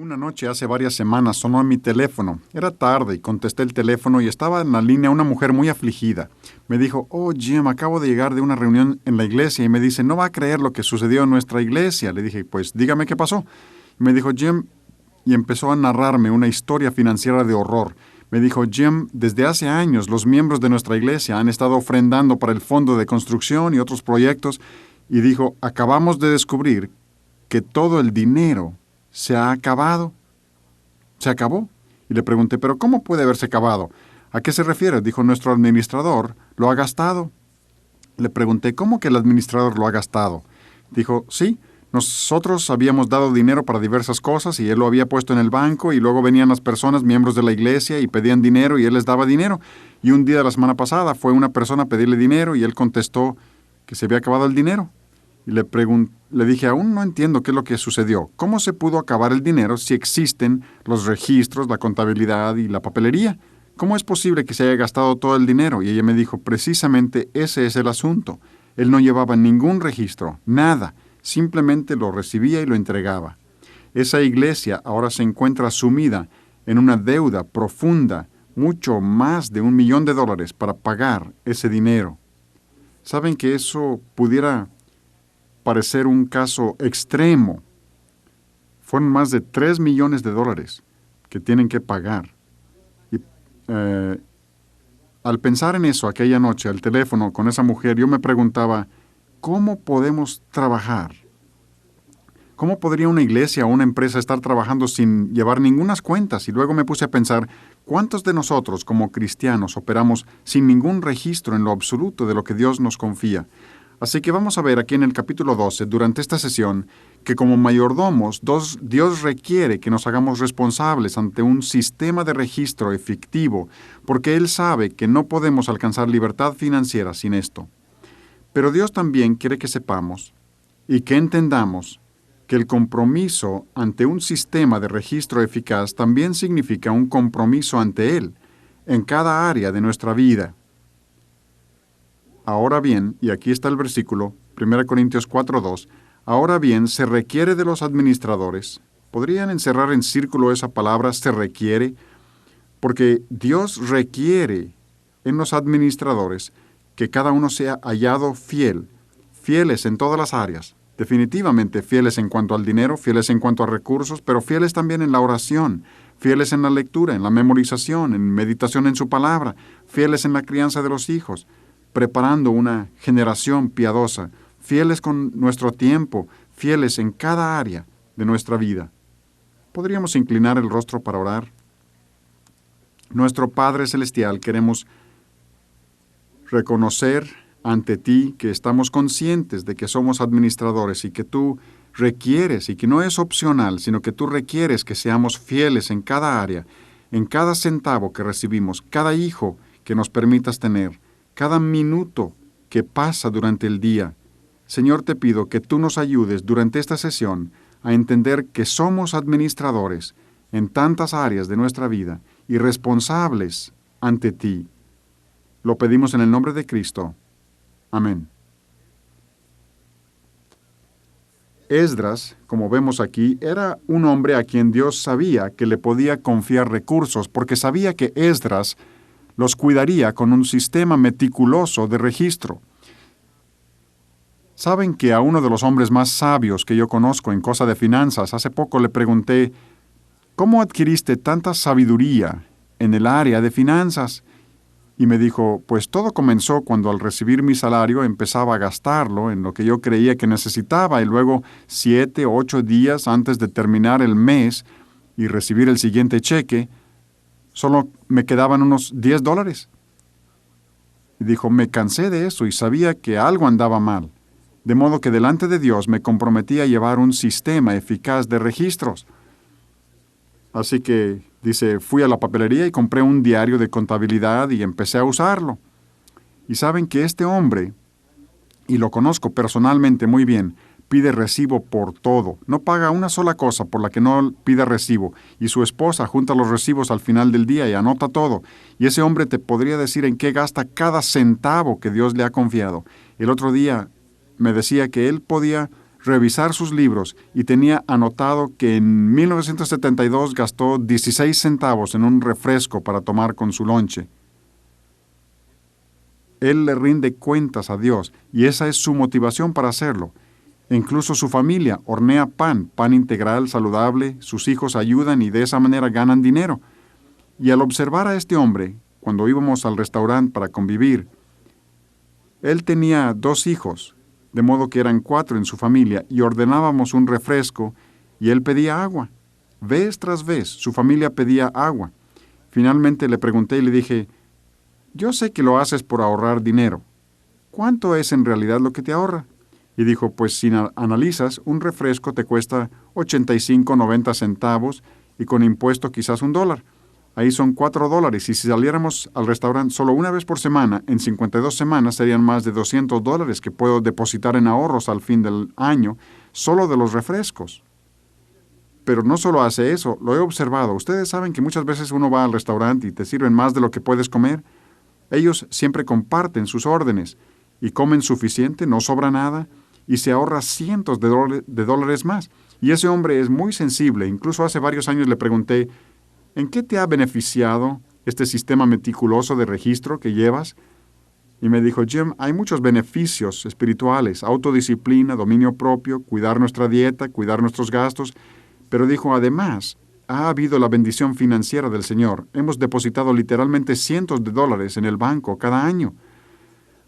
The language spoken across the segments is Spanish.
Una noche hace varias semanas sonó mi teléfono. Era tarde y contesté el teléfono y estaba en la línea una mujer muy afligida. Me dijo, oh Jim, acabo de llegar de una reunión en la iglesia y me dice, no va a creer lo que sucedió en nuestra iglesia. Le dije, pues dígame qué pasó. Y me dijo, Jim, y empezó a narrarme una historia financiera de horror. Me dijo, Jim, desde hace años los miembros de nuestra iglesia han estado ofrendando para el fondo de construcción y otros proyectos. Y dijo, acabamos de descubrir que todo el dinero se ha acabado. ¿Se acabó? Y le pregunté, ¿pero cómo puede haberse acabado? ¿A qué se refiere? Dijo, nuestro administrador lo ha gastado. Le pregunté, ¿cómo que el administrador lo ha gastado? Dijo, sí, nosotros habíamos dado dinero para diversas cosas y él lo había puesto en el banco y luego venían las personas, miembros de la iglesia, y pedían dinero y él les daba dinero. Y un día de la semana pasada fue una persona a pedirle dinero y él contestó que se había acabado el dinero. Y le dije, aún no entiendo qué es lo que sucedió. ¿Cómo se pudo acabar el dinero si existen los registros, la contabilidad y la papelería? ¿Cómo es posible que se haya gastado todo el dinero? Y ella me dijo, precisamente ese es el asunto. Él no llevaba ningún registro, nada. Simplemente lo recibía y lo entregaba. Esa iglesia ahora se encuentra sumida en una deuda profunda, mucho más de $1 millón para pagar ese dinero. ¿Saben que eso pudiera parecer un caso extremo? Fueron más de $3 millones que tienen que pagar. Y al pensar en eso aquella noche al teléfono con esa mujer, yo me preguntaba, ¿cómo podemos trabajar? ¿Cómo podría una iglesia o una empresa estar trabajando sin llevar ningunas cuentas? Y luego me puse a pensar, ¿cuántos de nosotros como cristianos operamos sin ningún registro en lo absoluto de lo que Dios nos confía? Así que vamos a ver aquí en el capítulo 12, durante esta sesión, que como mayordomos, Dios requiere que nos hagamos responsables ante un sistema de registro efectivo, porque Él sabe que no podemos alcanzar libertad financiera sin esto. Pero Dios también quiere que sepamos y que entendamos que el compromiso ante un sistema de registro eficaz también significa un compromiso ante Él, en cada área de nuestra vida. Ahora bien, y aquí está el versículo, 1 Corintios 4:2, ahora bien, se requiere de los administradores. ¿Podrían encerrar en círculo esa palabra, se requiere? Porque Dios requiere en los administradores que cada uno sea hallado fiel, fieles en todas las áreas, definitivamente fieles en cuanto al dinero, fieles en cuanto a recursos, pero fieles también en la oración, fieles en la lectura, en la memorización, en meditación en su palabra, fieles en la crianza de los hijos, preparando una generación piadosa, fieles con nuestro tiempo, fieles en cada área de nuestra vida. ¿Podríamos inclinar el rostro para orar? Nuestro Padre Celestial, queremos reconocer ante ti que estamos conscientes de que somos administradores y que tú requieres, y que no es opcional, sino que tú requieres que seamos fieles en cada área, en cada centavo que recibimos, cada hijo que nos permitas tener, cada minuto que pasa durante el día. Señor, te pido que tú nos ayudes durante esta sesión a entender que somos administradores en tantas áreas de nuestra vida y responsables ante ti. Lo pedimos en el nombre de Cristo. Amén. Esdras, como vemos aquí, era un hombre a quien Dios sabía que le podía confiar recursos, porque sabía que Esdras los cuidaría con un sistema meticuloso de registro. Saben que a uno de los hombres más sabios que yo conozco en cosa de finanzas, hace poco le pregunté, ¿cómo adquiriste tanta sabiduría en el área de finanzas? Y me dijo, pues todo comenzó cuando al recibir mi salario empezaba a gastarlo en lo que yo creía que necesitaba y luego 7 o 8 días antes de terminar el mes y recibir el siguiente cheque, solo me quedaban unos $10. Y dijo, me cansé de eso y sabía que algo andaba mal. De modo que delante de Dios me comprometí a llevar un sistema eficaz de registros. Así que, dice, fui a la papelería y compré un diario de contabilidad y empecé a usarlo. Y saben que este hombre, y lo conozco personalmente muy bien, pide recibo por todo. No paga una sola cosa por la que no pida recibo. Y su esposa junta los recibos al final del día y anota todo. Y ese hombre te podría decir en qué gasta cada centavo que Dios le ha confiado. El otro día me decía que él podía revisar sus libros y tenía anotado que en 1972 gastó 16 centavos en un refresco para tomar con su lonche. Él le rinde cuentas a Dios y esa es su motivación para hacerlo. Incluso su familia hornea pan integral, saludable, sus hijos ayudan y de esa manera ganan dinero. Y al observar a este hombre, cuando íbamos al restaurante para convivir, él tenía 2 hijos, de modo que eran 4 en su familia, y ordenábamos un refresco y él pedía agua. Vez tras vez, su familia pedía agua. Finalmente le pregunté y le dije, yo sé que lo haces por ahorrar dinero. ¿Cuánto es en realidad lo que te ahorra? Y dijo, pues si analizas, un refresco te cuesta 85-90 centavos y con impuesto quizás $1. Ahí son $4 y si saliéramos al restaurante solo una vez por semana, en 52 semanas serían más de $200 que puedo depositar en ahorros al fin del año solo de los refrescos. Pero no solo hace eso, lo he observado. Ustedes saben que muchas veces uno va al restaurante y te sirven más de lo que puedes comer. Ellos siempre comparten sus órdenes y comen suficiente, no sobra nada y se ahorra cientos de dólares más. Y ese hombre es muy sensible. Incluso hace varios años le pregunté, ¿en qué te ha beneficiado este sistema meticuloso de registro que llevas? Y me dijo, Jim, hay muchos beneficios espirituales, autodisciplina, dominio propio, cuidar nuestra dieta, cuidar nuestros gastos. Pero dijo, además, ha habido la bendición financiera del Señor. Hemos depositado literalmente cientos de dólares en el banco cada año.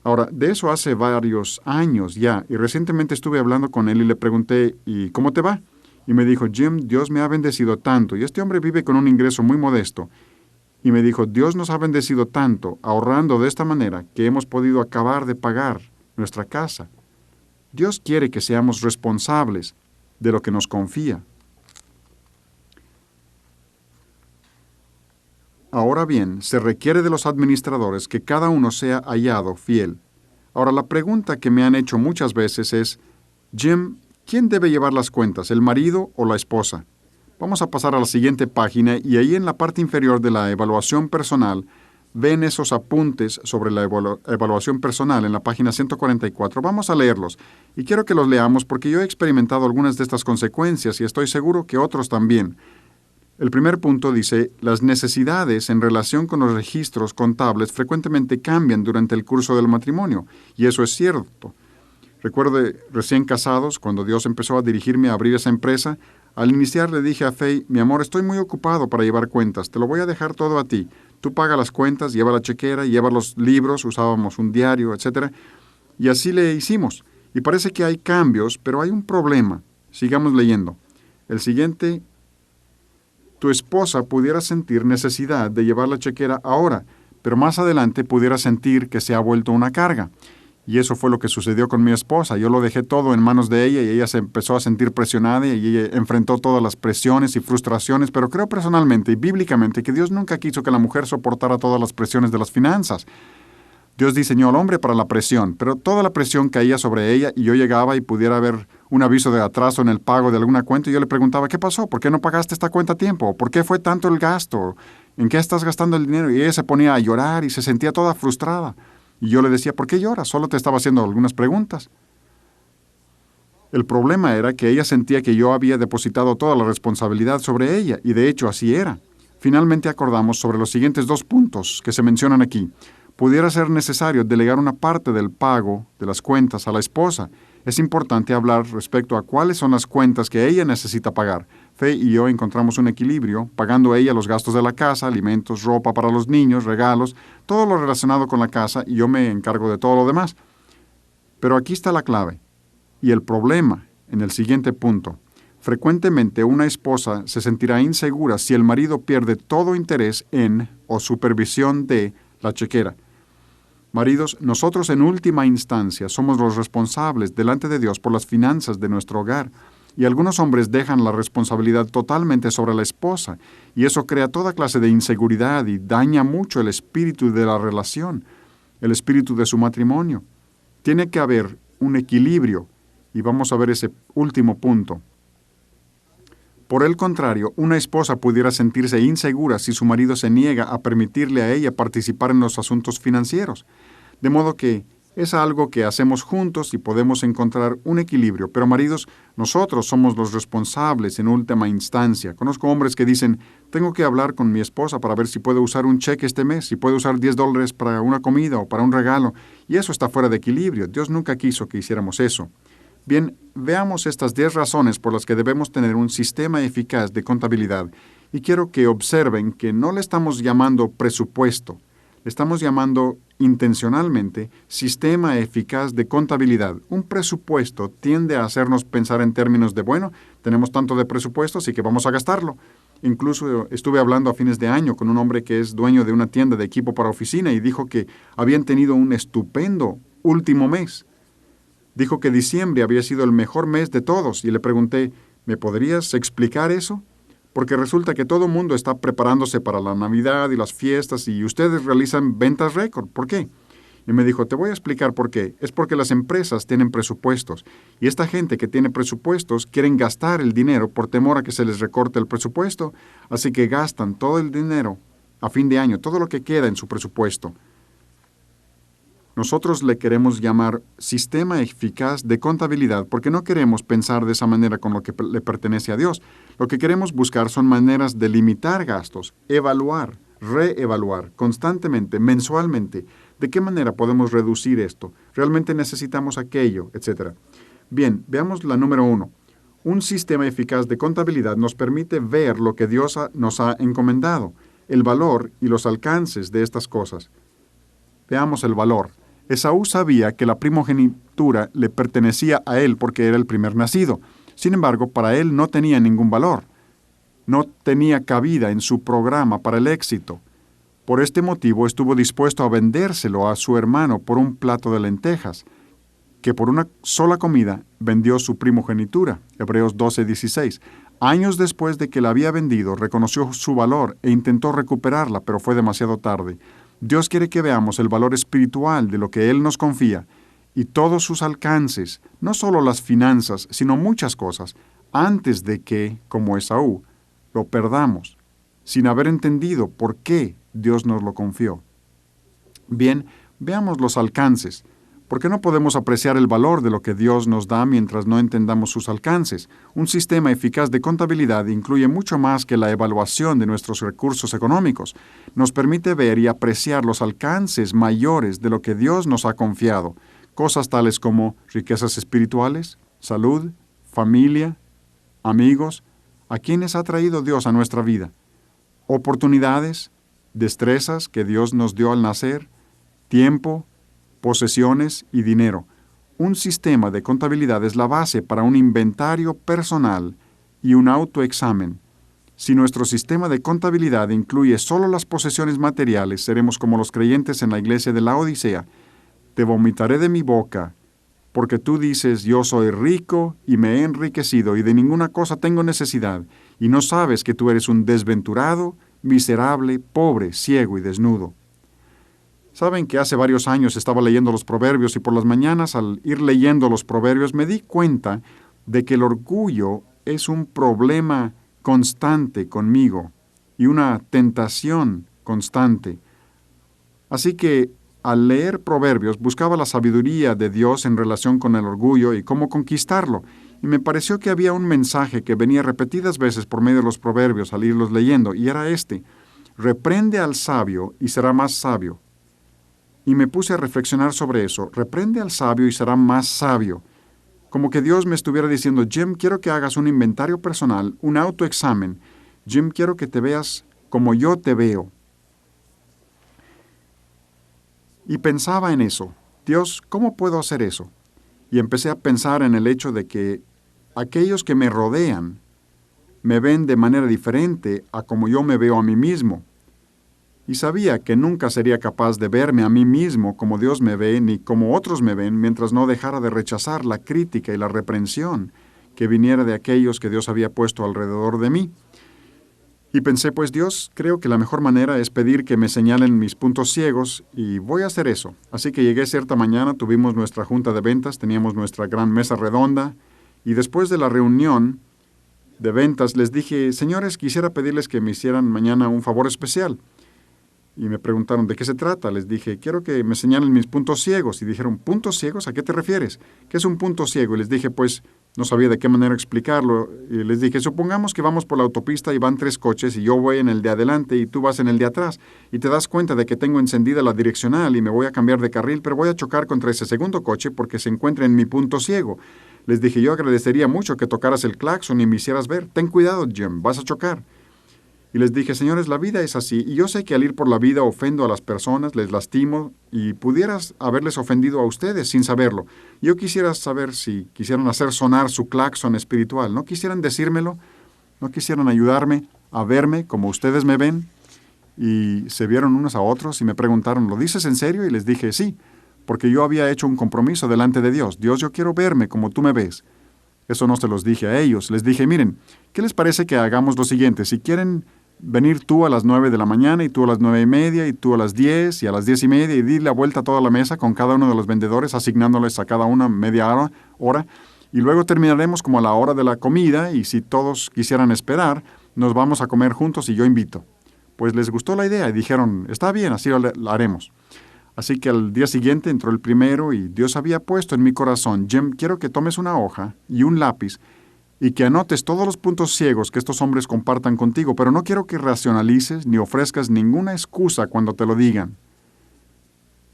Ahora, de eso hace varios años ya, y recientemente estuve hablando con él y le pregunté, ¿y cómo te va? Y me dijo, Jim, Dios me ha bendecido tanto, y este hombre vive con un ingreso muy modesto. Y me dijo, Dios nos ha bendecido tanto, ahorrando de esta manera, que hemos podido acabar de pagar nuestra casa. Dios quiere que seamos responsables de lo que nos confía. Ahora bien, se requiere de los administradores que cada uno sea hallado fiel. Ahora, la pregunta que me han hecho muchas veces es, Jim, ¿quién debe llevar las cuentas, el marido o la esposa? Vamos a pasar a la siguiente página y ahí en la parte inferior de la evaluación personal ven esos apuntes sobre la evaluación personal en la página 144. Vamos a leerlos y quiero que los leamos porque yo he experimentado algunas de estas consecuencias y estoy seguro que otros también. El primer punto dice, las necesidades en relación con los registros contables frecuentemente cambian durante el curso del matrimonio, y eso es cierto. Recuerdo recién casados, cuando Dios empezó a dirigirme a abrir esa empresa, al iniciar le dije a Faye, mi amor, estoy muy ocupado para llevar cuentas, te lo voy a dejar todo a ti. Tú paga las cuentas, lleva la chequera, lleva los libros, usábamos un diario, etc. Y así le hicimos. Y parece que hay cambios, pero hay un problema. Sigamos leyendo. El siguiente, tu esposa pudiera sentir necesidad de llevar la chequera ahora, pero más adelante pudiera sentir que se ha vuelto una carga. Y eso fue lo que sucedió con mi esposa. Yo lo dejé todo en manos de ella y ella se empezó a sentir presionada y ella enfrentó todas las presiones y frustraciones, pero creo personalmente y bíblicamente que Dios nunca quiso que la mujer soportara todas las presiones de las finanzas. Dios diseñó al hombre para la presión, pero toda la presión caía sobre ella y yo llegaba y pudiera haber un aviso de atraso en el pago de alguna cuenta y yo le preguntaba, ¿qué pasó? ¿Por qué no pagaste esta cuenta a tiempo? ¿Por qué fue tanto el gasto? ¿En qué estás gastando el dinero? Y ella se ponía a llorar y se sentía toda frustrada. Y yo le decía, ¿por qué lloras? Solo te estaba haciendo algunas preguntas. El problema era que ella sentía que yo había depositado toda la responsabilidad sobre ella, y de hecho así era. Finalmente acordamos sobre los siguientes 2 puntos que se mencionan aquí. Pudiera ser necesario delegar una parte del pago de las cuentas a la esposa. Es importante hablar respecto a cuáles son las cuentas que ella necesita pagar. Faye y yo encontramos un equilibrio, pagando ella los gastos de la casa, alimentos, ropa para los niños, regalos, todo lo relacionado con la casa, y yo me encargo de todo lo demás. Pero aquí está la clave y el problema en el siguiente punto. Frecuentemente una esposa se sentirá insegura si el marido pierde todo interés en o supervisión de la chequera. Maridos, nosotros en última instancia somos los responsables delante de Dios por las finanzas de nuestro hogar. Y algunos hombres dejan la responsabilidad totalmente sobre la esposa, y eso crea toda clase de inseguridad y daña mucho el espíritu de la relación, el espíritu de su matrimonio. Tiene que haber un equilibrio, y vamos a ver ese último punto. Por el contrario, una esposa pudiera sentirse insegura si su marido se niega a permitirle a ella participar en los asuntos financieros. De modo que Es algo que hacemos juntos y podemos encontrar un equilibrio. Pero maridos, nosotros somos los responsables en última instancia. Conozco hombres que dicen, tengo que hablar con mi esposa para ver si puedo usar un cheque este mes, si puedo usar $10 para una comida o para un regalo. Y eso está fuera de equilibrio. Dios nunca quiso que hiciéramos eso. Bien, veamos estas 10 razones por las que debemos tener un sistema eficaz de contabilidad. Y quiero que observen que no le estamos llamando presupuesto, le estamos llamando intencionalmente sistema eficaz de contabilidad. Un presupuesto tiende a hacernos pensar en términos de, bueno, tenemos tanto de presupuesto, así que vamos a gastarlo. Incluso estuve hablando a fines de año con un hombre que es dueño de una tienda de equipo para oficina y dijo que habían tenido un estupendo último mes. Dijo que diciembre había sido el mejor mes de todos y le pregunté, ¿me podrías explicar eso? Porque resulta que todo el mundo está preparándose para la Navidad y las fiestas y ustedes realizan ventas récord. ¿Por qué? Y me dijo, te voy a explicar por qué. Es porque las empresas tienen presupuestos y esta gente que tiene presupuestos quieren gastar el dinero por temor a que se les recorte el presupuesto, así que gastan todo el dinero a fin de año, todo lo que queda en su presupuesto. Nosotros le queremos llamar sistema eficaz de contabilidad porque no queremos pensar de esa manera con lo que le pertenece a Dios. Lo que queremos buscar son maneras de limitar gastos, evaluar, reevaluar constantemente, mensualmente. ¿De qué manera podemos reducir esto? ¿Realmente necesitamos aquello? Etcétera. Bien, veamos la número 1. Un sistema eficaz de contabilidad nos permite ver lo que Dios nos ha encomendado, el valor y los alcances de estas cosas. Veamos el valor. Esaú sabía que la primogenitura le pertenecía a él porque era el primer nacido. Sin embargo, para él no tenía ningún valor. No tenía cabida en su programa para el éxito. Por este motivo estuvo dispuesto a vendérselo a su hermano por un plato de lentejas, que por una sola comida vendió su primogenitura. Hebreos 12:16. Años después de que la había vendido, reconoció su valor e intentó recuperarla, pero fue demasiado tarde. Dios quiere que veamos el valor espiritual de lo que Él nos confía y todos sus alcances, no solo las finanzas, sino muchas cosas, antes de que, como Esaú, lo perdamos, sin haber entendido por qué Dios nos lo confió. Bien, veamos los alcances. ¿Por qué no podemos apreciar el valor de lo que Dios nos da mientras no entendamos sus alcances? Un sistema eficaz de contabilidad incluye mucho más que la evaluación de nuestros recursos económicos. Nos permite ver y apreciar los alcances mayores de lo que Dios nos ha confiado. Cosas tales como riquezas espirituales, salud, familia, amigos, a quienes ha traído Dios a nuestra vida. Oportunidades, destrezas que Dios nos dio al nacer, tiempo, posesiones y dinero. Un sistema de contabilidad es la base para un inventario personal y un autoexamen. Si nuestro sistema de contabilidad incluye solo las posesiones materiales, seremos como los creyentes en la iglesia de la Odisea. Te vomitaré de mi boca, porque tú dices, yo soy rico y me he enriquecido y de ninguna cosa tengo necesidad, y no sabes que tú eres un desventurado, miserable, pobre, ciego y desnudo. Saben que hace varios años estaba leyendo los proverbios y por las mañanas al ir leyendo los proverbios me di cuenta de que el orgullo es un problema constante conmigo y una tentación constante. Así que al leer proverbios buscaba la sabiduría de Dios en relación con el orgullo y cómo conquistarlo. Y me pareció que había un mensaje que venía repetidas veces por medio de los proverbios al irlos leyendo y era este: reprende al sabio y será más sabio. Y me puse a reflexionar sobre eso. Reprende al sabio y será más sabio. Como que Dios me estuviera diciendo, Jim, quiero que hagas un inventario personal, un autoexamen. Jim, quiero que te veas como yo te veo. Y pensaba en eso. Dios, ¿cómo puedo hacer eso? Y empecé a pensar en el hecho de que aquellos que me rodean me ven de manera diferente a como yo me veo a mí mismo. Y sabía que nunca sería capaz de verme a mí mismo como Dios me ve, ni como otros me ven, mientras no dejara de rechazar la crítica y la reprensión que viniera de aquellos que Dios había puesto alrededor de mí. Y pensé, pues Dios, creo que la mejor manera es pedir que me señalen mis puntos ciegos, y voy a hacer eso. Así que llegué cierta mañana, tuvimos nuestra junta de ventas, teníamos nuestra gran mesa redonda, y después de la reunión de ventas les dije, señores, quisiera pedirles que me hicieran mañana un favor especial. Y me preguntaron, ¿de qué se trata? Les dije, quiero que me señalen mis puntos ciegos. Y dijeron, ¿puntos ciegos? ¿A qué te refieres? ¿Qué es un punto ciego? Y les dije, pues, no sabía de qué manera explicarlo. Y les dije, supongamos que vamos por la autopista y van 3 coches y yo voy en el de adelante y tú vas en el de atrás. Y te das cuenta de que tengo encendida la direccional y me voy a cambiar de carril, pero voy a chocar contra ese segundo coche porque se encuentra en mi punto ciego. Les dije, yo agradecería mucho que tocaras el claxon y me hicieras ver. Ten cuidado, Jim, vas a chocar. Y les dije, señores, la vida es así, y yo sé que al ir por la vida ofendo a las personas, les lastimo, y pudieras haberles ofendido a ustedes sin saberlo. Yo quisiera saber si quisieran hacer sonar su claxon espiritual. ¿No quisieran decírmelo? ¿No quisieran ayudarme a verme como ustedes me ven? Y se vieron unos a otros y me preguntaron, ¿lo dices en serio? Y les dije, sí, porque yo había hecho un compromiso delante de Dios. Dios, yo quiero verme como tú me ves. Eso no se los dije a ellos. Les dije, miren, ¿qué les parece que hagamos lo siguiente? Si quieren venir tú a las 9 de la mañana y tú a las 9:30 y tú a las 10 y a las 10:30 y di la vuelta a toda la mesa con cada uno de los vendedores, asignándoles a cada una media hora, y luego terminaremos como a la hora de la comida, y si todos quisieran esperar, nos vamos a comer juntos y yo invito. Pues les gustó la idea y dijeron, está bien, así lo haremos. Así que al día siguiente entró el primero y Dios había puesto en mi corazón, Jim, quiero que tomes una hoja y un lápiz y que anotes todos los puntos ciegos que estos hombres compartan contigo, pero no quiero que racionalices ni ofrezcas ninguna excusa cuando te lo digan.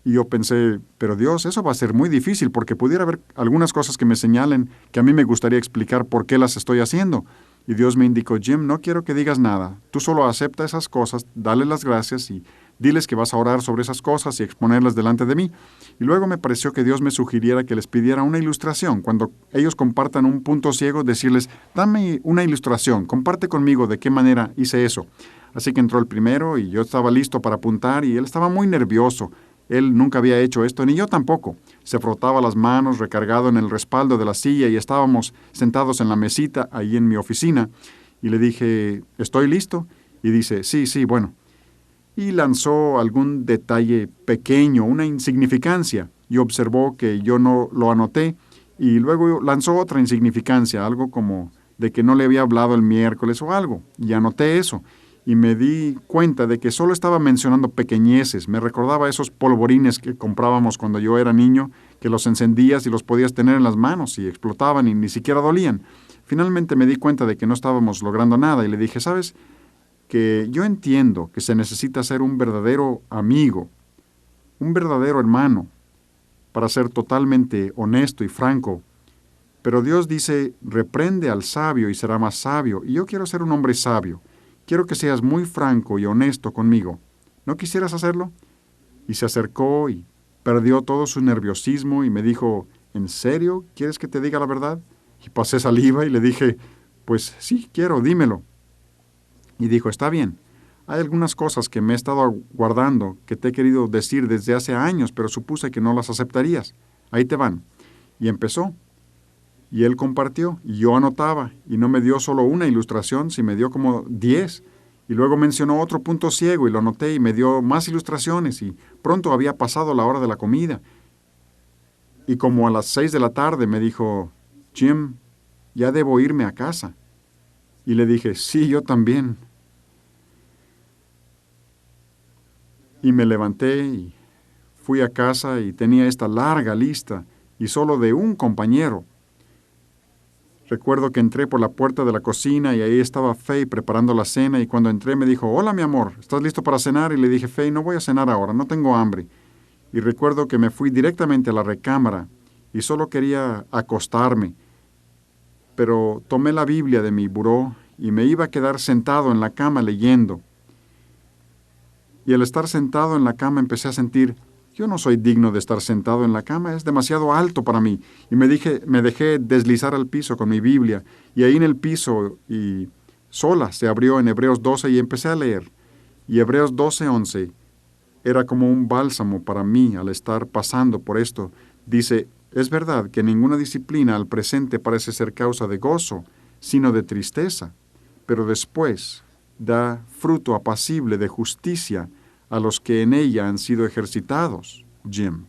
Y yo pensé, pero Dios, eso va a ser muy difícil porque pudiera haber algunas cosas que me señalen que a mí me gustaría explicar por qué las estoy haciendo. Y Dios me indicó, Jim, no quiero que digas nada. Tú solo acepta esas cosas, dale las gracias y diles que vas a orar sobre esas cosas y exponerlas delante de mí. Y luego me pareció que Dios me sugiriera que les pidiera una ilustración. Cuando ellos compartan un punto ciego, decirles, dame una ilustración, comparte conmigo de qué manera hice eso. Así que entró el primero y yo estaba listo para apuntar y él estaba muy nervioso. Él nunca había hecho esto, ni yo tampoco. Se frotaba las manos recargado en el respaldo de la silla y estábamos sentados en la mesita ahí en mi oficina. Y le dije, ¿estoy listo? Y dice, sí, bueno. Y lanzó algún detalle pequeño, una insignificancia, y observó que yo no lo anoté, y luego lanzó otra insignificancia, algo como de que no le había hablado el miércoles o algo, y anoté eso. Y me di cuenta de que solo estaba mencionando pequeñeces. Me recordaba esos polvorines que comprábamos cuando yo era niño, que los encendías y los podías tener en las manos y explotaban y ni siquiera dolían. Finalmente me di cuenta de que no estábamos logrando nada y le dije, ¿sabes? Que yo entiendo que se necesita ser un verdadero amigo, un verdadero hermano, para ser totalmente honesto y franco. Pero Dios dice, reprende al sabio y será más sabio. Y yo quiero ser un hombre sabio. Quiero que seas muy franco y honesto conmigo. ¿No quisieras hacerlo? Y se acercó y perdió todo su nerviosismo y me dijo, ¿en serio quieres que te diga la verdad? Y pasé saliva y le dije, pues sí, quiero, dímelo. Y dijo, está bien, hay algunas cosas que me he estado guardando que te he querido decir desde hace años, pero supuse que no las aceptarías. Ahí te van. Y empezó. Y él compartió, y yo anotaba, y no me dio solo una ilustración, sino me dio como 10. Y luego mencionó otro punto ciego, y lo anoté, y me dio más ilustraciones, y pronto había pasado la hora de la comida. Y como a las 6 de la tarde me dijo, Jim, ya debo irme a casa. Y le dije, sí, yo también. Y me levanté y fui a casa y tenía esta larga lista, y solo de un compañero. Recuerdo que entré por la puerta de la cocina y ahí estaba Faye preparando la cena y cuando entré me dijo, hola mi amor, ¿estás listo para cenar? Y le dije, Faye, no voy a cenar ahora, no tengo hambre. Y recuerdo que me fui directamente a la recámara y solo quería acostarme, pero tomé la Biblia de mi buró y me iba a quedar sentado en la cama leyendo. Y al estar sentado en la cama empecé a sentir, yo no soy digno de estar sentado en la cama, es demasiado alto para mí. Y me dejé deslizar al piso con mi Biblia, y ahí en el piso, y sola se abrió en Hebreos 12 y empecé a leer. Y Hebreos 12:11 era como un bálsamo para mí al estar pasando por esto. Dice, es verdad que ninguna disciplina al presente parece ser causa de gozo, sino de tristeza, pero después da fruto apacible de justicia a los que en ella han sido ejercitados, Jim.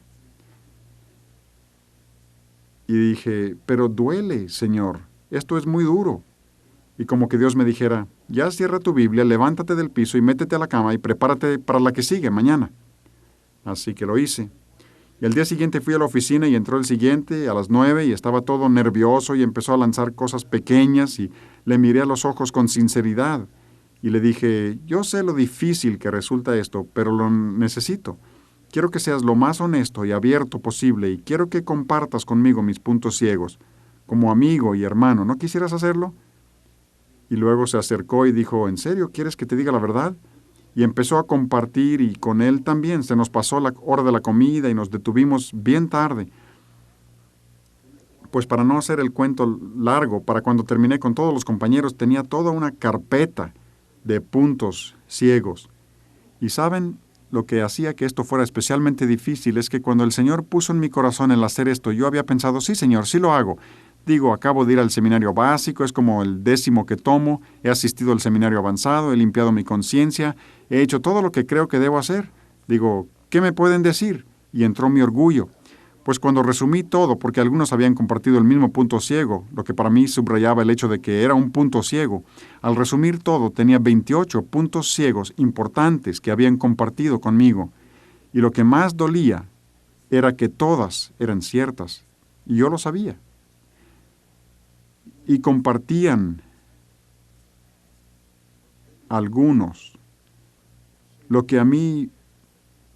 Y dije, pero duele, Señor, esto es muy duro. Y como que Dios me dijera, ya cierra tu Biblia, levántate del piso y métete a la cama y prepárate para la que sigue mañana. Así que lo hice. Y al día siguiente fui a la oficina y entró el siguiente a las 9 y estaba todo nervioso y empezó a lanzar cosas pequeñas y le miré a los ojos con sinceridad. Y le dije, yo sé lo difícil que resulta esto, pero lo necesito. Quiero que seas lo más honesto y abierto posible y quiero que compartas conmigo mis puntos ciegos. Como amigo y hermano, ¿no quisieras hacerlo? Y luego se acercó y dijo, ¿en serio quieres que te diga la verdad? Y empezó a compartir y con él también. Se nos pasó la hora de la comida y nos detuvimos bien tarde. Pues para no hacer el cuento largo, para cuando terminé con todos los compañeros, tenía toda una carpeta de puntos ciegos. Y saben, lo que hacía que esto fuera especialmente difícil es que cuando el Señor puso en mi corazón el hacer esto, yo había pensado, sí, Señor, sí lo hago. Digo, acabo de ir al seminario básico, es como el 10º que tomo, he asistido al seminario avanzado, he limpiado mi conciencia, he hecho todo lo que creo que debo hacer. Digo, ¿qué me pueden decir? Y entró mi orgullo. Pues cuando resumí todo, porque algunos habían compartido el mismo punto ciego, lo que para mí subrayaba el hecho de que era un punto ciego, al resumir todo tenía 28 puntos ciegos importantes que habían compartido conmigo. Y lo que más dolía era que todas eran ciertas, y yo lo sabía. Y compartían algunos lo que a mí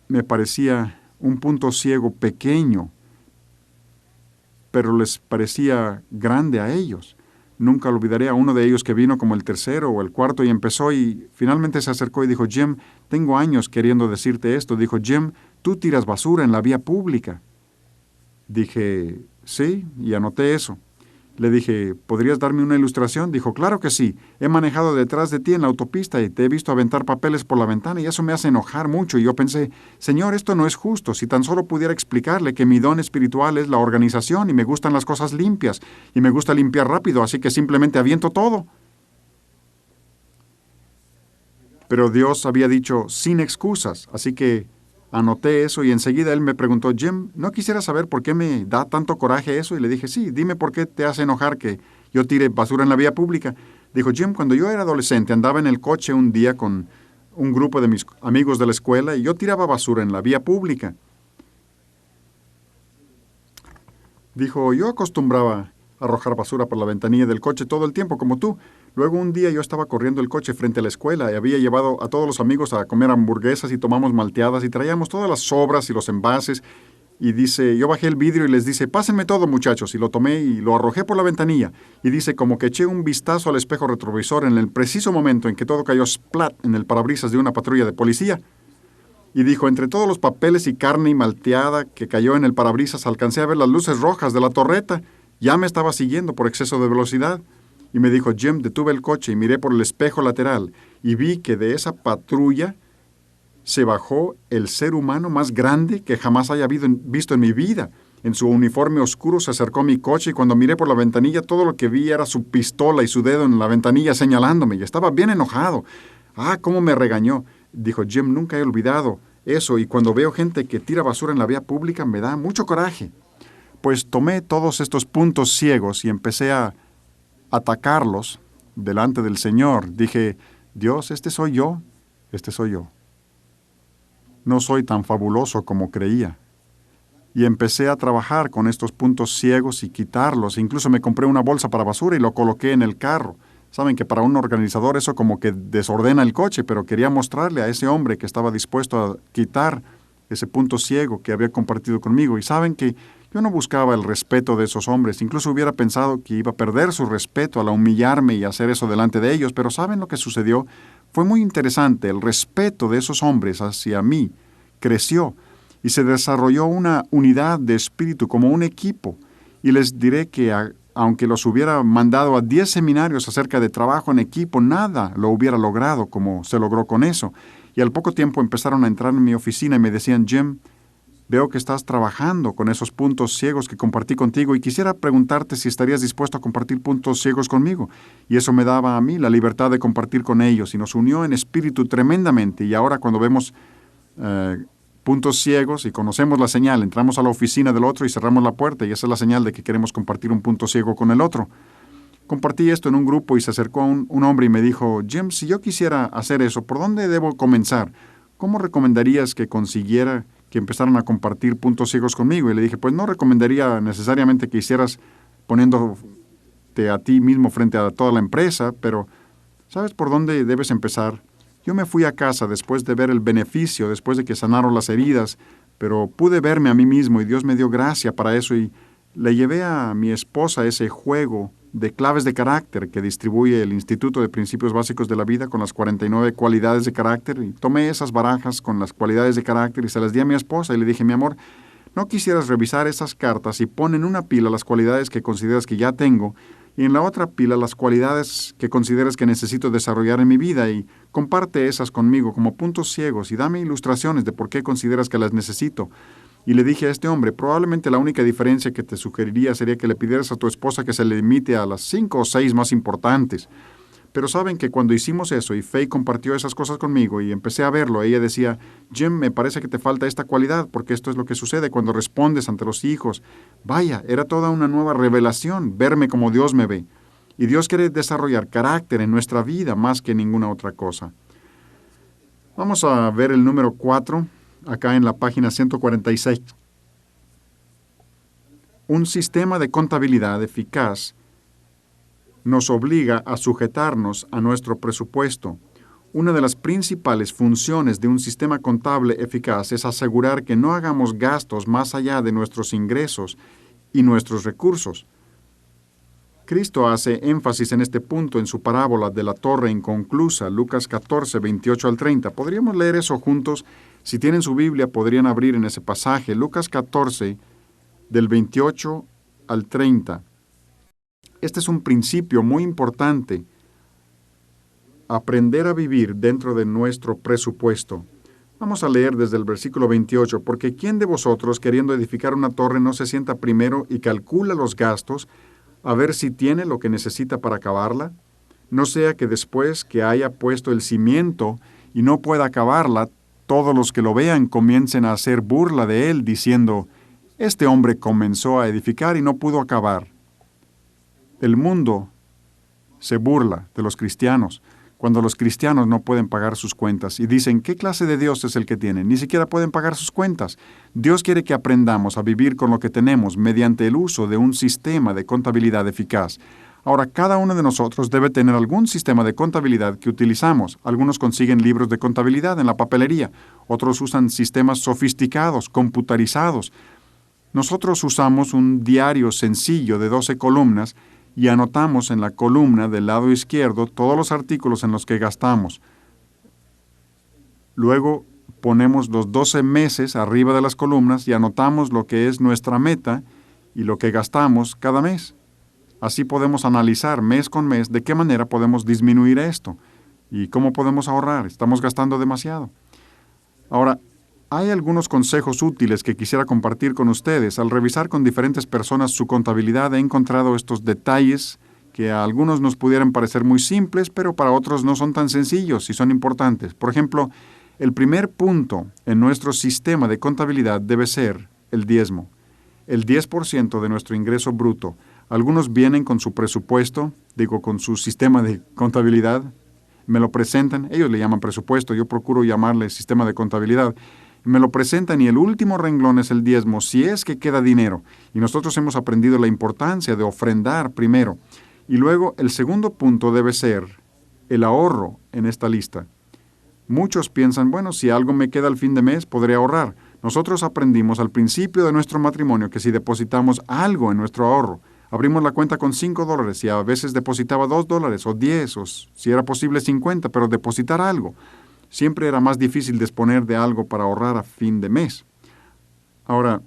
me parecía un punto ciego pequeño, pero les parecía grande a ellos. Nunca olvidaré a uno de ellos que vino como el tercero o el cuarto y empezó y finalmente se acercó y dijo, Jim, tengo años queriendo decirte esto. Dijo, Jim, tú tiras basura en la vía pública. Dije, sí, y anoté eso. Le dije, ¿podrías darme una ilustración? Dijo, claro que sí. He manejado detrás de ti en la autopista y te he visto aventar papeles por la ventana y eso me hace enojar mucho. Y yo pensé, Señor, esto no es justo. Si tan solo pudiera explicarle que mi don espiritual es la organización y me gustan las cosas limpias y me gusta limpiar rápido, así que simplemente aviento todo. Pero Dios había dicho, sin excusas, así que anoté eso y enseguida él me preguntó, Jim, ¿no quisiera saber por qué me da tanto coraje eso? Y le dije, sí, dime por qué te hace enojar que yo tire basura en la vía pública. Dijo, Jim, cuando yo era adolescente andaba en el coche un día con un grupo de mis amigos de la escuela y yo tiraba basura en la vía pública. Dijo, yo acostumbraba a arrojar basura por la ventanilla del coche todo el tiempo, como tú. Luego un día yo estaba corriendo el coche frente a la escuela y había llevado a todos los amigos a comer hamburguesas y tomamos malteadas y traíamos todas las sobras y los envases. Y dice, yo bajé el vidrio y les dice, pásenme todo muchachos. Y lo tomé y lo arrojé por la ventanilla. Y dice, como que eché un vistazo al espejo retrovisor en el preciso momento en que todo cayó splat en el parabrisas de una patrulla de policía. Y dijo, entre todos los papeles y carne y malteada que cayó en el parabrisas, alcancé a ver las luces rojas de la torreta. Ya me estaba siguiendo por exceso de velocidad. Y me dijo, Jim, detuve el coche y miré por el espejo lateral y vi que de esa patrulla se bajó el ser humano más grande que jamás haya visto en mi vida. En su uniforme oscuro se acercó a mi coche y cuando miré por la ventanilla todo lo que vi era su pistola y su dedo en la ventanilla señalándome y estaba bien enojado. Ah, cómo me regañó. Dijo, Jim, nunca he olvidado eso y cuando veo gente que tira basura en la vía pública me da mucho coraje. Pues tomé todos estos puntos ciegos y empecé a atacarlos delante del Señor. Dije, Dios, este soy yo, este soy yo. No soy tan fabuloso como creía. Y empecé a trabajar con estos puntos ciegos y quitarlos. Incluso me compré una bolsa para basura y lo coloqué en el carro. Saben que para un organizador eso como que desordena el coche, pero quería mostrarle a ese hombre que estaba dispuesto a quitar ese punto ciego que había compartido conmigo. Y saben que yo no buscaba el respeto de esos hombres. Incluso hubiera pensado que iba a perder su respeto al humillarme y hacer eso delante de ellos. Pero ¿saben lo que sucedió? Fue muy interesante. El respeto de esos hombres hacia mí creció y se desarrolló una unidad de espíritu como un equipo. Y les diré que aunque los hubiera mandado a 10 seminarios acerca de trabajo en equipo, nada lo hubiera logrado como se logró con eso. Y al poco tiempo empezaron a entrar en mi oficina y me decían, Jim, veo que estás trabajando con esos puntos ciegos que compartí contigo y quisiera preguntarte si estarías dispuesto a compartir puntos ciegos conmigo. Y eso me daba a mí la libertad de compartir con ellos y nos unió en espíritu tremendamente. Y ahora cuando vemos puntos ciegos y conocemos la señal, entramos a la oficina del otro y cerramos la puerta y esa es la señal de que queremos compartir un punto ciego con el otro. compartí esto en un grupo y se acercó un hombre y me dijo, Jim, si yo quisiera hacer eso, ¿por dónde debo comenzar? ¿Cómo recomendarías que consiguiera que empezaran a compartir puntos ciegos conmigo? Y le dije, pues no recomendaría necesariamente que hicieras poniéndote a ti mismo frente a toda la empresa, pero ¿sabes por dónde debes empezar? Yo me fui a casa después de ver el beneficio, después de que sanaron las heridas, pero pude verme a mí mismo y Dios me dio gracia para eso y le llevé a mi esposa ese juego de claves de carácter que distribuye el Instituto de Principios Básicos de la Vida con las 49 cualidades de carácter y tomé esas barajas con las cualidades de carácter y se las di a mi esposa y le dije, mi amor, ¿no quisieras revisar esas cartas y pon en una pila las cualidades que consideras que ya tengo y en la otra pila las cualidades que consideras que necesito desarrollar en mi vida y comparte esas conmigo como puntos ciegos y dame ilustraciones de por qué consideras que las necesito? Y le dije a este hombre, probablemente la única diferencia que te sugeriría sería que le pidieras a tu esposa que se limite a las 5 o 6 más importantes. Pero saben que cuando hicimos eso y Faye compartió esas cosas conmigo y empecé a verlo, ella decía, Jim, me parece que te falta esta cualidad porque esto es lo que sucede cuando respondes ante los hijos. Vaya, era toda una nueva revelación, verme como Dios me ve. Y Dios quiere desarrollar carácter en nuestra vida más que ninguna otra cosa. Vamos a ver el número 4, acá en la página 146. Un sistema de contabilidad eficaz nos obliga a sujetarnos a nuestro presupuesto. Una de las principales funciones de un sistema contable eficaz es asegurar que no hagamos gastos más allá de nuestros ingresos y nuestros recursos. Cristo hace énfasis en este punto en su parábola de la torre inconclusa, Lucas 14, 28 al 30. Podríamos leer eso juntos. Si tienen su Biblia, podrían abrir en ese pasaje, Lucas 14, del 28 al 30. Este es un principio muy importante, aprender a vivir dentro de nuestro presupuesto. Vamos a leer desde el versículo 28, porque ¿quién de vosotros, queriendo edificar una torre, no se sienta primero y calcula los gastos, a ver si tiene lo que necesita para acabarla? No sea que después que haya puesto el cimiento y no pueda acabarla, todos los que lo vean comiencen a hacer burla de él, diciendo, este hombre comenzó a edificar y no pudo acabar. El mundo se burla de los cristianos cuando los cristianos no pueden pagar sus cuentas y dicen, ¿qué clase de Dios es el que tienen? Ni siquiera pueden pagar sus cuentas. Dios quiere que aprendamos a vivir con lo que tenemos mediante el uso de un sistema de contabilidad eficaz. Ahora, cada uno de nosotros debe tener algún sistema de contabilidad que utilizamos. Algunos consiguen libros de contabilidad en la papelería, otros usan sistemas sofisticados, computarizados. Nosotros usamos un diario sencillo de 12 columnas y anotamos en la columna del lado izquierdo todos los artículos en los que gastamos. Luego ponemos los 12 meses arriba de las columnas y anotamos lo que es nuestra meta y lo que gastamos cada mes. Así podemos analizar mes con mes de qué manera podemos disminuir esto y cómo podemos ahorrar. Estamos gastando demasiado. Ahora, hay algunos consejos útiles que quisiera compartir con ustedes. Al revisar con diferentes personas su contabilidad, he encontrado estos detalles que a algunos nos pudieran parecer muy simples, pero para otros no son tan sencillos y son importantes. Por ejemplo, el primer punto en nuestro sistema de contabilidad debe ser el diezmo, el 10% de nuestro ingreso bruto. Algunos vienen con su presupuesto, con su sistema de contabilidad, me lo presentan, ellos le llaman presupuesto, yo procuro llamarle sistema de contabilidad. Me lo presentan y el último renglón es el diezmo, si es que queda dinero. Y nosotros hemos aprendido la importancia de ofrendar primero. Y luego el segundo punto debe ser el ahorro en esta lista. Muchos piensan, bueno, si algo me queda al fin de mes, podré ahorrar. Nosotros aprendimos al principio de nuestro matrimonio que si depositamos algo en nuestro ahorro, abrimos la cuenta con $5 y a veces depositaba $2 o 10 o si era posible 50, pero depositar algo. Siempre era más difícil disponer de algo para ahorrar a fin de mes. Ahora,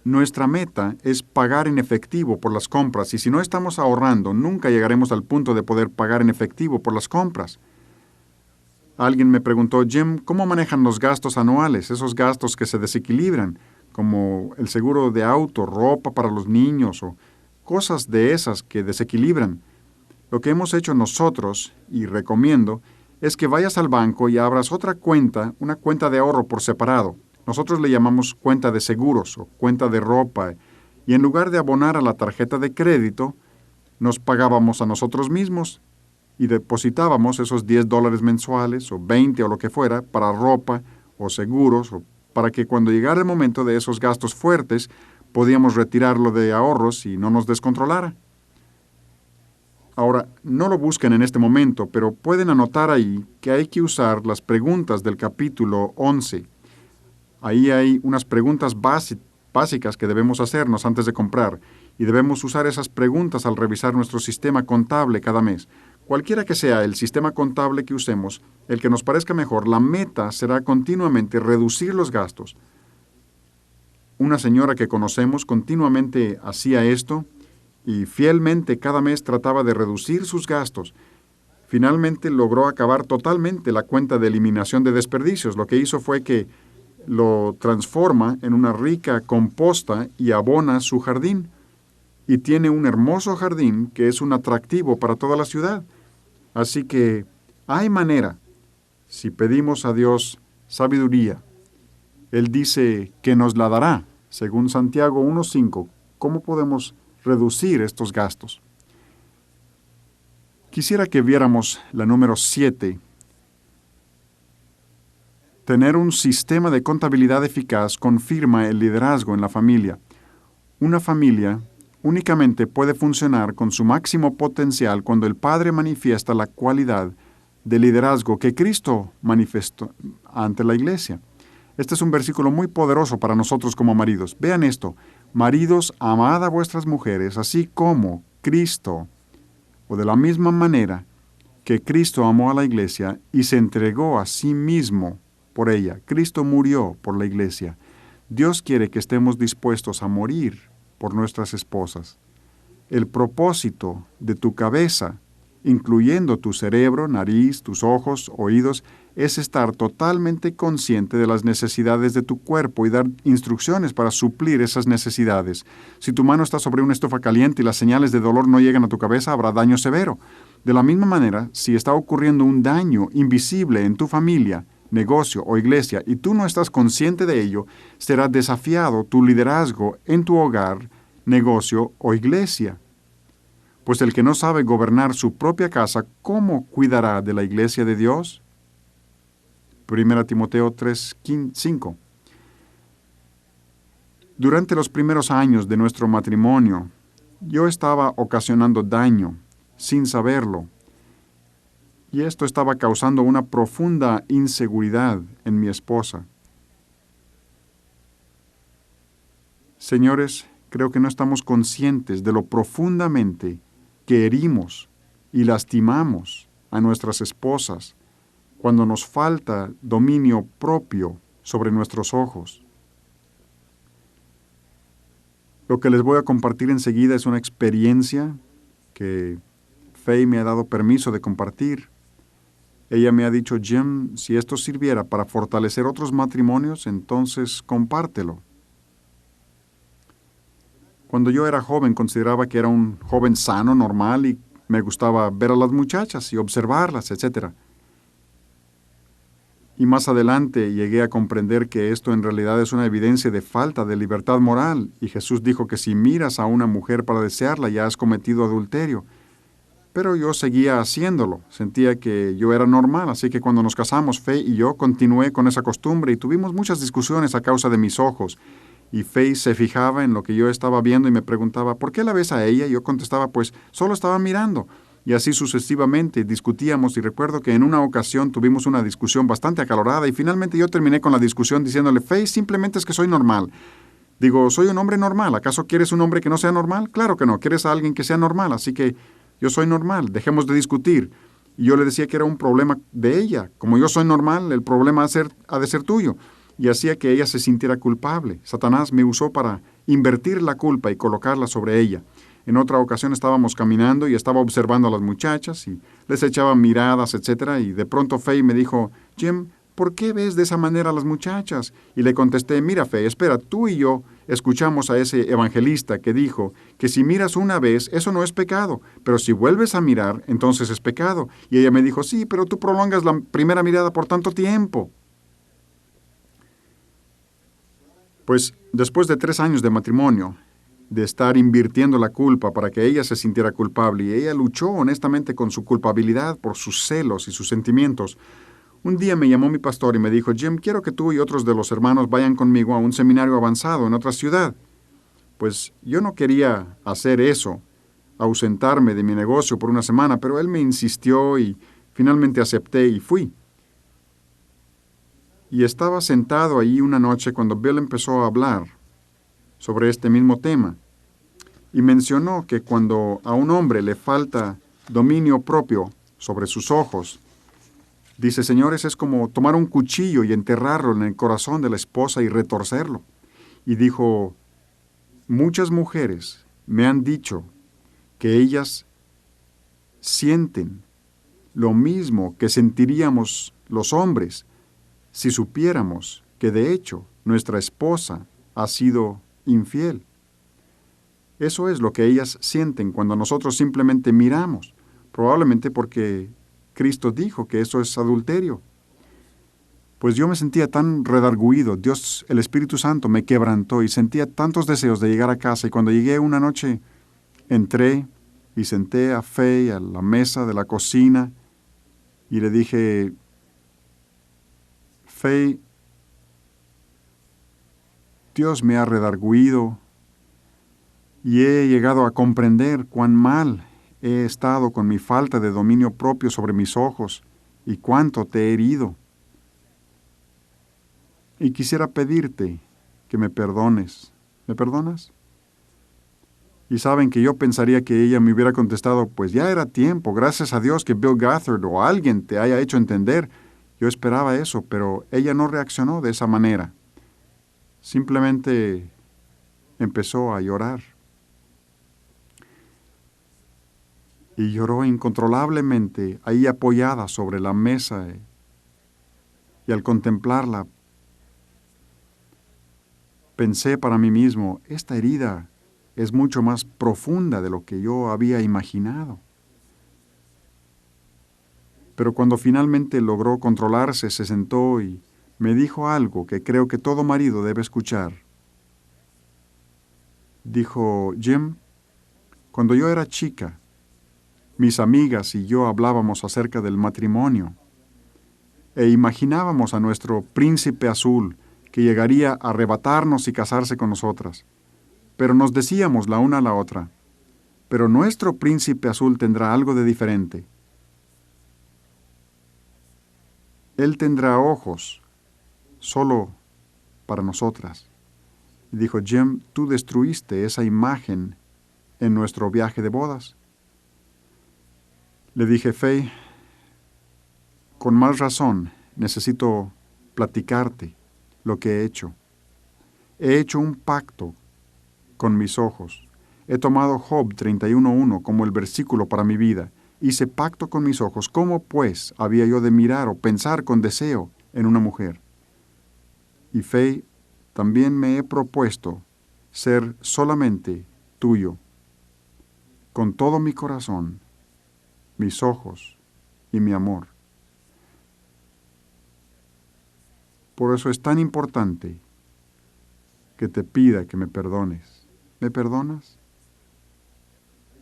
nuestra meta es pagar en efectivo por las compras y si no estamos ahorrando, nunca llegaremos al punto de poder pagar en efectivo por las compras. Alguien me preguntó, Jim, ¿cómo manejan los gastos anuales? Esos gastos que se desequilibran, como el seguro de auto, ropa para los niños o cosas de esas que desequilibran. Lo que hemos hecho nosotros, y recomiendo, es que vayas al banco y abras otra cuenta, una cuenta de ahorro por separado. Nosotros le llamamos cuenta de seguros o cuenta de ropa. Y en lugar de abonar a la tarjeta de crédito, nos pagábamos a nosotros mismos y depositábamos esos $10 mensuales o 20 o lo que fuera para ropa o seguros o para que cuando llegara el momento de esos gastos fuertes podíamos retirarlo de ahorros y no nos descontrolara. Ahora, no lo busquen en este momento, pero pueden anotar ahí que hay que usar las preguntas del capítulo 11. Ahí hay unas preguntas básicas que debemos hacernos antes de comprar y debemos usar esas preguntas al revisar nuestro sistema contable cada mes. Cualquiera que sea el sistema contable que usemos, el que nos parezca mejor, la meta será continuamente reducir los gastos. Una señora que conocemos continuamente hacía esto y fielmente cada mes trataba de reducir sus gastos. Finalmente logró acabar totalmente la cuenta de eliminación de desperdicios. Lo que hizo fue que lo transforma en una rica composta y abona su jardín. Y tiene un hermoso jardín que es un atractivo para toda la ciudad. Así que hay manera, si pedimos a Dios sabiduría. Él dice que nos la dará, según Santiago 1:5. ¿Cómo podemos reducir estos gastos? Quisiera que viéramos la número 7. Tener un sistema de contabilidad eficaz confirma el liderazgo en la familia. Una familia únicamente puede funcionar con su máximo potencial cuando el padre manifiesta la cualidad de liderazgo que Cristo manifestó ante la iglesia. Este es un versículo muy poderoso para nosotros como maridos. Vean esto: maridos, amad a vuestras mujeres, así como Cristo, o de la misma manera que Cristo amó a la iglesia y se entregó a sí mismo por ella. Cristo murió por la iglesia. Dios quiere que estemos dispuestos a morir por nuestras esposas. El propósito de tu cabeza, incluyendo tu cerebro, nariz, tus ojos, oídos, es estar totalmente consciente de las necesidades de tu cuerpo y dar instrucciones para suplir esas necesidades. Si tu mano está sobre una estufa caliente y las señales de dolor no llegan a tu cabeza, habrá daño severo. De la misma manera, si está ocurriendo un daño invisible en tu familia, negocio o iglesia y tú no estás consciente de ello, será desafiado tu liderazgo en tu hogar, negocio o iglesia. Pues el que no sabe gobernar su propia casa, ¿cómo cuidará de la iglesia de Dios? 1 Timoteo 3:5. Durante los primeros años de nuestro matrimonio, yo estaba ocasionando daño sin saberlo. Y esto estaba causando una profunda inseguridad en mi esposa. Señores, creo que no estamos conscientes de lo profundamente que herimos y lastimamos a nuestras esposas cuando nos falta dominio propio sobre nuestros ojos. Lo que les voy a compartir enseguida es una experiencia que Faye me ha dado permiso de compartir. Ella me ha dicho: Jim, si esto sirviera para fortalecer otros matrimonios, entonces compártelo. Cuando yo era joven consideraba que era un joven sano, normal, y me gustaba ver a las muchachas y observarlas, etc. Y más adelante llegué a comprender que esto en realidad es una evidencia de falta de libertad moral, y Jesús dijo que si miras a una mujer para desearla ya has cometido adulterio. Pero yo seguía haciéndolo, sentía que yo era normal, así que cuando nos casamos, Faye y yo continué con esa costumbre y tuvimos muchas discusiones a causa de mis ojos. Y Faye se fijaba en lo que yo estaba viendo y me preguntaba: ¿por qué la ves a ella? Y yo contestaba: pues solo estaba mirando. Y así sucesivamente discutíamos, y recuerdo que en una ocasión tuvimos una discusión bastante acalorada y finalmente yo terminé con la discusión diciéndole: Faye, simplemente es que soy normal. Digo, soy un hombre normal, ¿acaso quieres un hombre que no sea normal? Claro que no, quieres a alguien que sea normal, así que yo soy normal, dejemos de discutir. Y yo le decía que era un problema de ella. Como yo soy normal, el problema ha de ser tuyo. Y hacía que ella se sintiera culpable. Satanás me usó para invertir la culpa y colocarla sobre ella. En otra ocasión estábamos caminando y estaba observando a las muchachas y les echaba miradas, etc. Y de pronto Faye me dijo: Jim, ¿por qué ves de esa manera a las muchachas? Y le contesté: mira, Faye, espera, tú y yo escuchamos a ese evangelista que dijo que si miras una vez, eso no es pecado, pero si vuelves a mirar, entonces es pecado. Y ella me dijo: sí, pero tú prolongas la primera mirada por tanto tiempo. Pues después de 3 años de matrimonio, de estar invirtiendo la culpa para que ella se sintiera culpable, y ella luchó honestamente con su culpabilidad por sus celos y sus sentimientos. Un día me llamó mi pastor y me dijo, Jim, quiero que tú y otros de los hermanos vayan conmigo a un seminario avanzado en otra ciudad. Pues yo no quería hacer eso, ausentarme de mi negocio por una semana, pero él me insistió y finalmente acepté y fui. Y estaba sentado ahí una noche cuando Bill empezó a hablar sobre este mismo tema y mencionó que cuando a un hombre le falta dominio propio sobre sus ojos, dice, señores, es como tomar un cuchillo y enterrarlo en el corazón de la esposa y retorcerlo. Y dijo, muchas mujeres me han dicho que ellas sienten lo mismo que sentiríamos los hombres si supiéramos que de hecho nuestra esposa ha sido infiel. Eso es lo que ellas sienten cuando nosotros simplemente miramos, probablemente porque Cristo dijo que eso es adulterio. Pues yo me sentía tan redarguido, Dios, el Espíritu Santo me quebrantó y sentía tantos deseos de llegar a casa, y cuando llegué una noche entré y senté a Faye a la mesa de la cocina y le dije, Faye, Dios me ha redarguido y he llegado a comprender cuán mal he estado con mi falta de dominio propio sobre mis ojos y cuánto te he herido. Y quisiera pedirte que me perdones. ¿Me perdonas? Y saben que yo pensaría que ella me hubiera contestado, pues ya era tiempo, gracias a Dios que Bill Gothard o alguien te haya hecho entender. Yo esperaba eso, pero ella no reaccionó de esa manera. Simplemente empezó a llorar. Y lloró incontrolablemente ahí apoyada sobre la mesa. Y al contemplarla, pensé para mí mismo, esta herida es mucho más profunda de lo que yo había imaginado. Pero cuando finalmente logró controlarse, se sentó y me dijo algo que creo que todo marido debe escuchar. Dijo, Jim, cuando yo era chica, mis amigas y yo hablábamos acerca del matrimonio e imaginábamos a nuestro príncipe azul que llegaría a arrebatarnos y casarse con nosotras. Pero nos decíamos la una a la otra, pero nuestro príncipe azul tendrá algo de diferente. Él tendrá ojos solo para nosotras. Y dijo, Jim, tú destruiste esa imagen en nuestro viaje de bodas. Le dije, Faye, con más razón necesito platicarte lo que he hecho. He hecho un pacto con mis ojos. He tomado Job 31:1 como el versículo para mi vida. Hice pacto con mis ojos. ¿Cómo, pues, había yo de mirar o pensar con deseo en una mujer? Y Faye, también me he propuesto ser solamente tuyo, con todo mi corazón, mis ojos y mi amor. Por eso es tan importante que te pida que me perdones. ¿Me perdonas?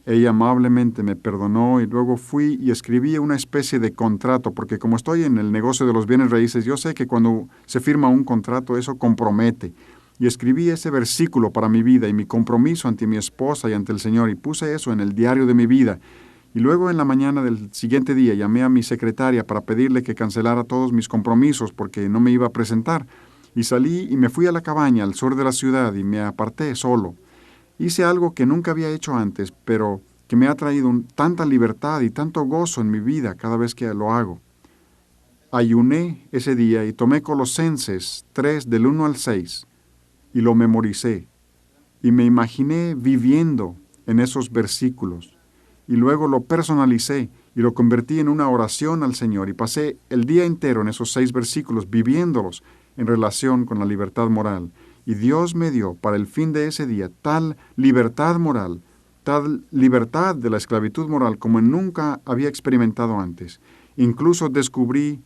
Ella amablemente me perdonó y luego fui y escribí una especie de contrato, porque como estoy en el negocio de los bienes raíces, yo sé que cuando se firma un contrato eso compromete. Y escribí ese versículo para mi vida y mi compromiso ante mi esposa y ante el Señor, y puse eso en el diario de mi vida. Y luego en la mañana del siguiente día llamé a mi secretaria para pedirle que cancelara todos mis compromisos porque no me iba a presentar. Y salí y me fui a la cabaña al sur de la ciudad y me aparté solo. Hice algo que nunca había hecho antes, pero que me ha traído tanta libertad y tanto gozo en mi vida cada vez que lo hago. Ayuné ese día y tomé Colosenses 3 del 1 al 6 y lo memoricé. Y me imaginé viviendo en esos versículos. Y luego lo personalicé y lo convertí en una oración al Señor. Y pasé el día entero en esos 6 versículos viviéndolos en relación con la libertad moral. Y Dios me dio para el fin de ese día tal libertad moral, tal libertad de la esclavitud moral como nunca había experimentado antes. Incluso descubrí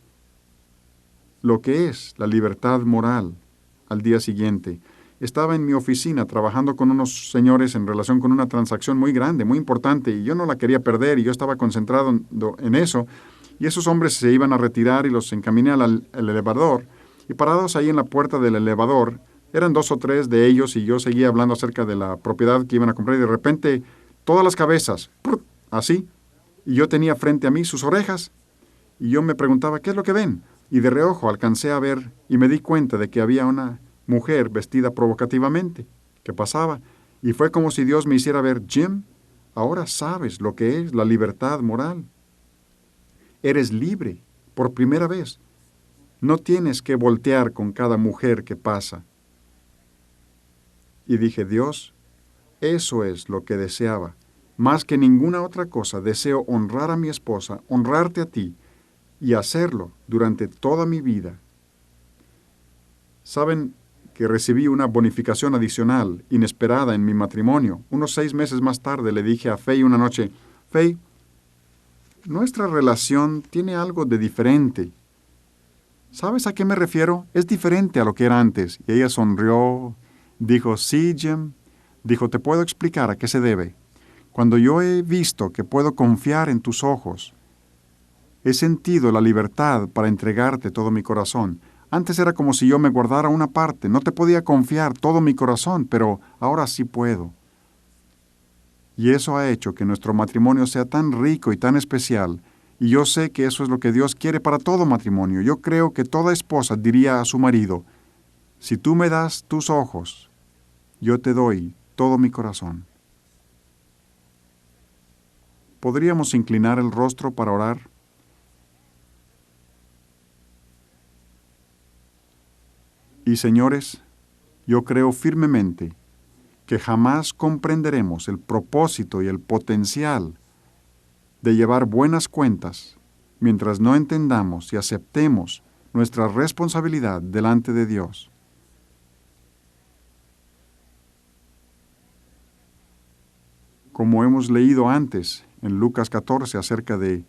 lo que es la libertad moral al día siguiente. Estaba en mi oficina trabajando con unos señores en relación con una transacción muy grande, muy importante, y yo no la quería perder y yo estaba concentrado en eso. Y esos hombres se iban a retirar y los encaminé al elevador. Y parados ahí en la puerta del elevador, eran 2 o 3 de ellos y yo seguía hablando acerca de la propiedad que iban a comprar y de repente todas las cabezas, ¡prut!, así, y yo tenía frente a mí sus orejas y yo me preguntaba, ¿qué es lo que ven? Y de reojo alcancé a ver y me di cuenta de que había una mujer vestida provocativamente que pasaba y fue como si Dios me hiciera ver, Jim, ahora sabes lo que es la libertad moral. Eres libre por primera vez. No tienes que voltear con cada mujer que pasa. Y dije, Dios, eso es lo que deseaba. Más que ninguna otra cosa, deseo honrar a mi esposa, honrarte a ti y hacerlo durante toda mi vida. Saben que recibí una bonificación adicional, inesperada en mi matrimonio. Unos 6 meses más tarde le dije a Faye una noche, Faye, nuestra relación tiene algo de diferente. ¿Sabes a qué me refiero? Es diferente a lo que era antes. Y ella sonrió, dijo, sí, Jim. Dijo, te puedo explicar a qué se debe. Cuando yo he visto que puedo confiar en tus ojos, he sentido la libertad para entregarte todo mi corazón. Antes era como si yo me guardara una parte, no te podía confiar todo mi corazón, pero ahora sí puedo. Y eso ha hecho que nuestro matrimonio sea tan rico y tan especial, y yo sé que eso es lo que Dios quiere para todo matrimonio. Yo creo que toda esposa diría a su marido, si tú me das tus ojos, yo te doy todo mi corazón. ¿Podríamos inclinar el rostro para orar? Y señores, yo creo firmemente que jamás comprenderemos el propósito y el potencial de llevar buenas cuentas mientras no entendamos y aceptemos nuestra responsabilidad delante de Dios. Como hemos leído antes en Lucas 14 acerca de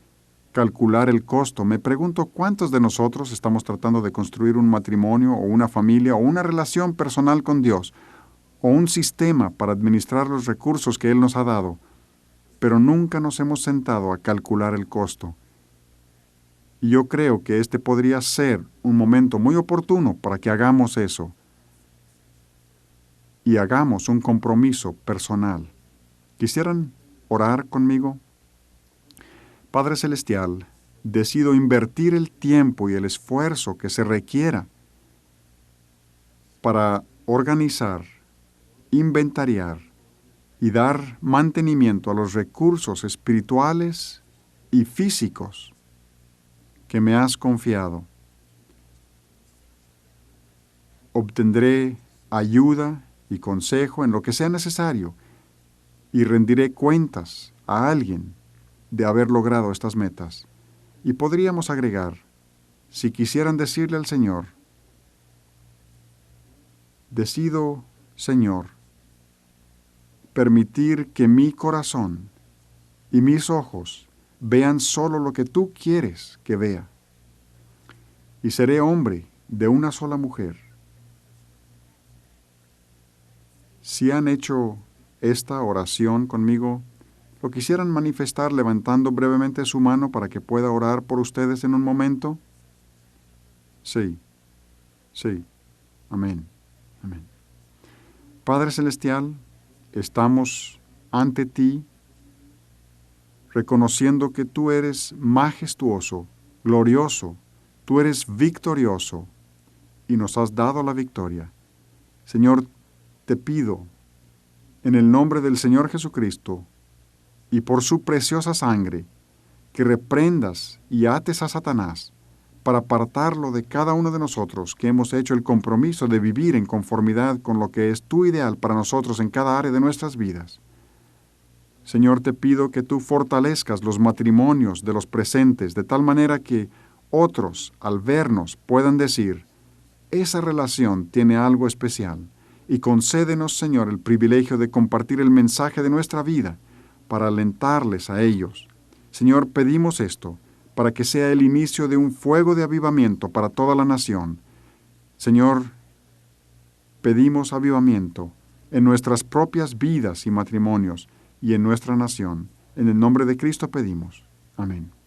calcular el costo, me pregunto cuántos de nosotros estamos tratando de construir un matrimonio o una familia o una relación personal con Dios o un sistema para administrar los recursos que Él nos ha dado, pero nunca nos hemos sentado a calcular el costo. Y yo creo que este podría ser un momento muy oportuno para que hagamos eso y hagamos un compromiso personal. ¿Quisieran orar conmigo? Padre Celestial, decido invertir el tiempo y el esfuerzo que se requiera para organizar, inventariar y dar mantenimiento a los recursos espirituales y físicos que me has confiado. Obtendré ayuda y consejo en lo que sea necesario y rendiré cuentas a alguien de haber logrado estas metas. Y podríamos agregar, si quisieran decirle al Señor, decido, Señor, permitir que mi corazón y mis ojos vean solo lo que tú quieres que vea. Y seré hombre de una sola mujer. Si han hecho esta oración conmigo, ¿lo quisieran manifestar levantando brevemente su mano para que pueda orar por ustedes en un momento? Sí, sí. Amén, amén. Padre Celestial, estamos ante ti, reconociendo que tú eres majestuoso, glorioso, tú eres victorioso y nos has dado la victoria. Señor, te pido, en el nombre del Señor Jesucristo y por su preciosa sangre, que reprendas y ates a Satanás para apartarlo de cada uno de nosotros que hemos hecho el compromiso de vivir en conformidad con lo que es tu ideal para nosotros en cada área de nuestras vidas. Señor, te pido que tú fortalezcas los matrimonios de los presentes de tal manera que otros, al vernos, puedan decir, esa relación tiene algo especial, y concédenos, Señor, el privilegio de compartir el mensaje de nuestra vida para alentarles a ellos. Señor, pedimos esto para que sea el inicio de un fuego de avivamiento para toda la nación. Señor, pedimos avivamiento en nuestras propias vidas y matrimonios y en nuestra nación. En el nombre de Cristo pedimos. Amén.